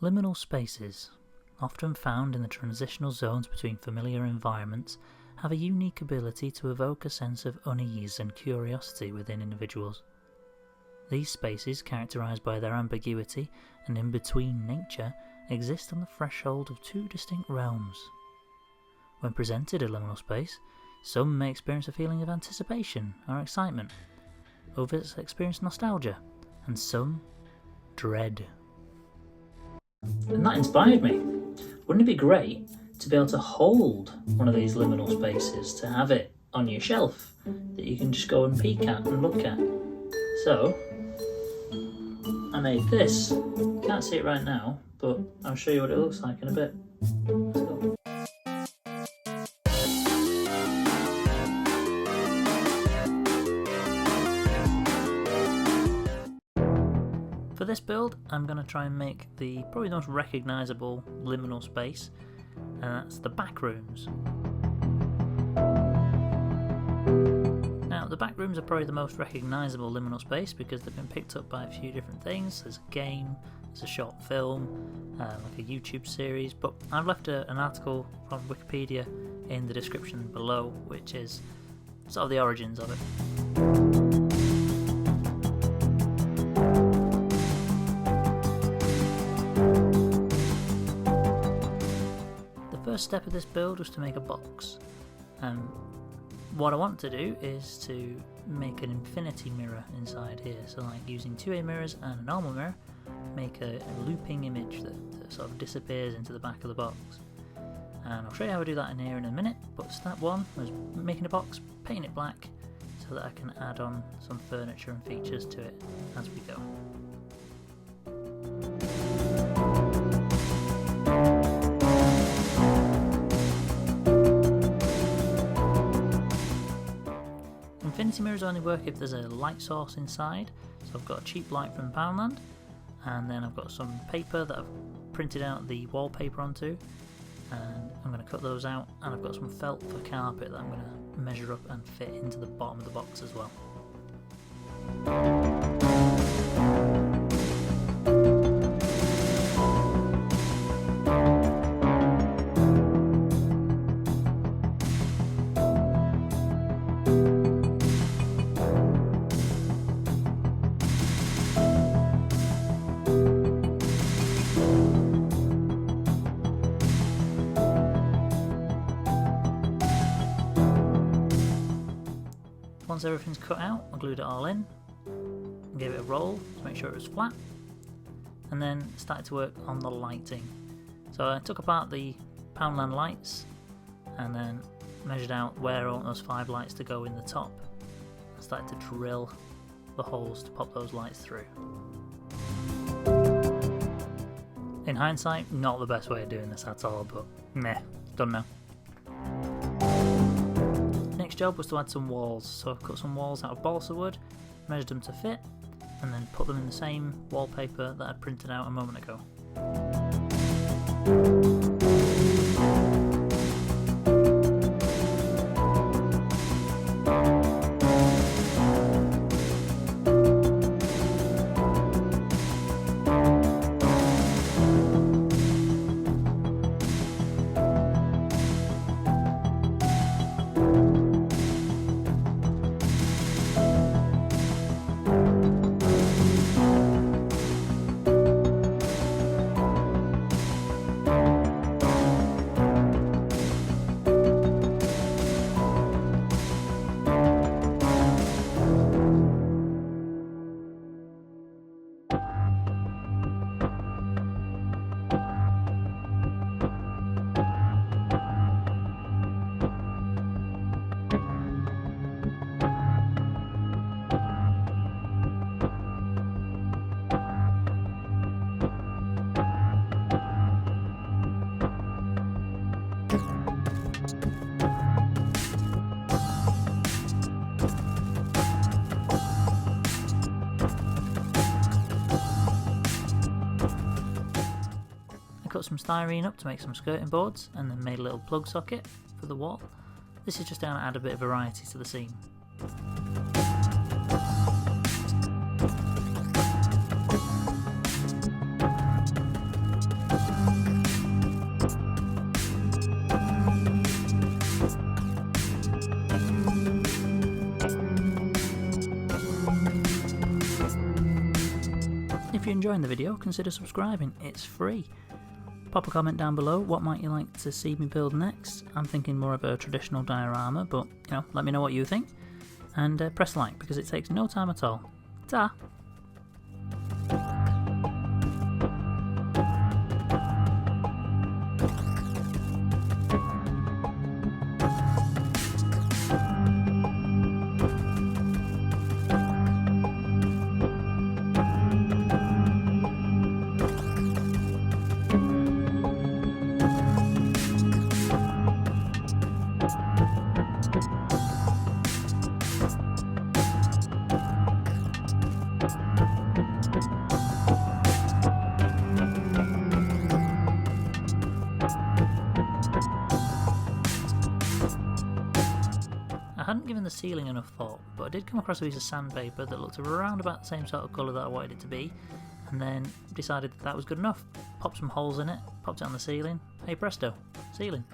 Liminal spaces, often found in the transitional zones between familiar environments, have a unique ability to evoke a sense of unease and curiosity within individuals. These spaces, characterised by their ambiguity and in-between nature, exist on the threshold of two distinct realms. When presented a liminal space, some may experience a feeling of anticipation or excitement, others experience nostalgia, and some dread. And that inspired me. Wouldn't it be great to be able to hold one of these liminal spaces, to have it on your shelf that you can just go and peek at and look at? So, I made this. You can't see it right now, but I'll show you what it looks like in a bit. Let's go. For this build, I'm going to try and make probably the most recognisable liminal space, and that's the backrooms. Now, the backrooms are probably the most recognisable liminal space because they've been picked up by a few different things. There's a game, there's a short film, like a YouTube series, but I've left an article from Wikipedia in the description below, which is sort of the origins of it. First step of this build was to make a box, and what I want to do is to make an infinity mirror inside here, so like using 2A mirrors and a normal mirror, make a looping image that sort of disappears into the back of the box. And I'll show you how I do that in here in a minute, but step one was making a box, painting it black so that I can add on some furniture and features to it as we go. Infinity mirrors only work if there's a light source inside, so I've got a cheap light from Poundland, and then I've got some paper that I've printed out the wallpaper onto, and I'm going to cut those out, and I've got some felt for carpet that I'm going to measure up and fit into the bottom of the box as well. Once everything's cut out, I glued it all in, and gave it a roll to make sure it was flat, and then started to work on the lighting. So I took apart the Poundland lights, and then measured out where I want those 5 lights to go in the top. I started to drill the holes to pop those lights through. In hindsight, not the best way of doing this at all, but meh, done now. Next job was to add some walls, so I've cut some walls out of balsa wood, measured them to fit, and then put them in the same wallpaper that I printed out a moment ago. Cut some styrene up to make some skirting boards, and then made a little plug socket for the wall. This is just going to add a bit of variety to the scene. you're enjoying the video, consider subscribing, it's free. Pop a comment down below, what might you like to see me build next? I'm thinking more of a traditional diorama, but let me know what you think. And press like, because it takes no time at all. Ta! I hadn't given the ceiling enough thought, but I did come across a piece of sandpaper that looked around about the same sort of colour that I wanted it to be, and then decided that was good enough. Popped some holes in it, popped it on the ceiling, hey presto, ceiling.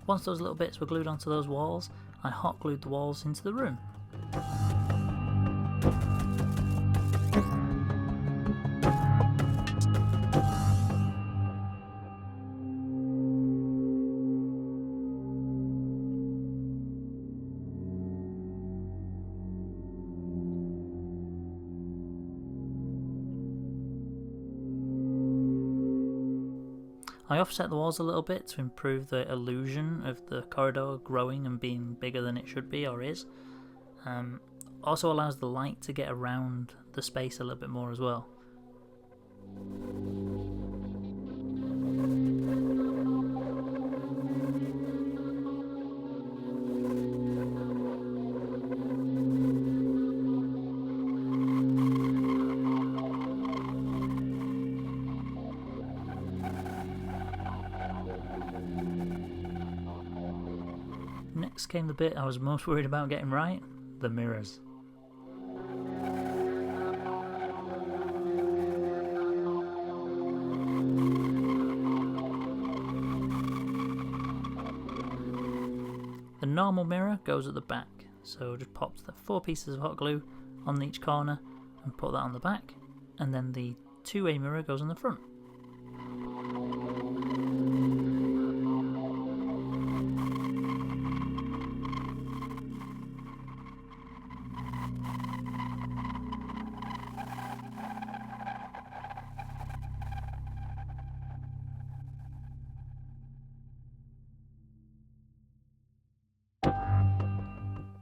Once those little bits were glued onto those walls, I hot glued the walls into the room. I offset the walls a little bit to improve the illusion of the corridor growing and being bigger than it should be or is. Also allows the light to get around the space a little bit more as well. Next came the bit I was most worried about getting right, the mirrors. The normal mirror goes at the back, so just pop the 4 pieces of hot glue on each corner and put that on the back, and then the two-way mirror goes on the front.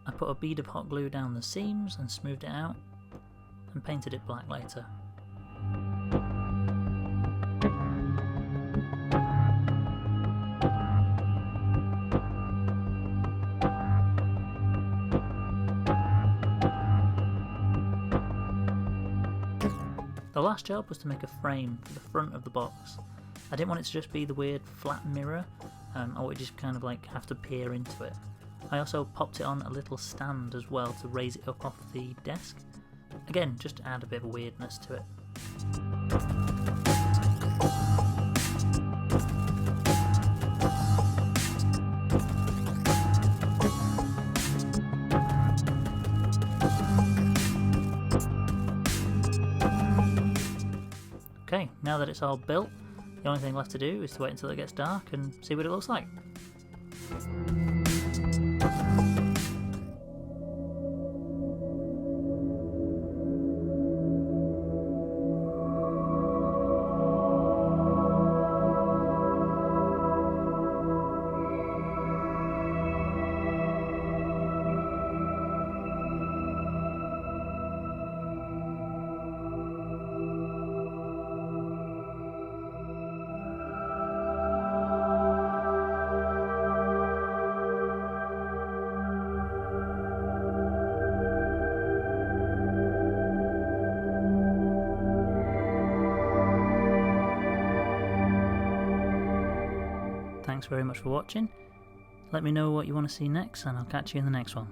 I put a bead of hot glue down the seams and smoothed it out, and painted it black later. The last job was to make a frame for the front of the box. I didn't want it to just be the weird flat mirror, or it just kind of like have to peer into it. I also popped it on a little stand as well to raise it up off the desk. Again, just to add a bit of weirdness to it. Okay, now that it's all built, the only thing left to do is to wait until it gets dark and see what it looks like. thanks very much for watching. Let me know what you want to see next, and I'll catch you in the next one.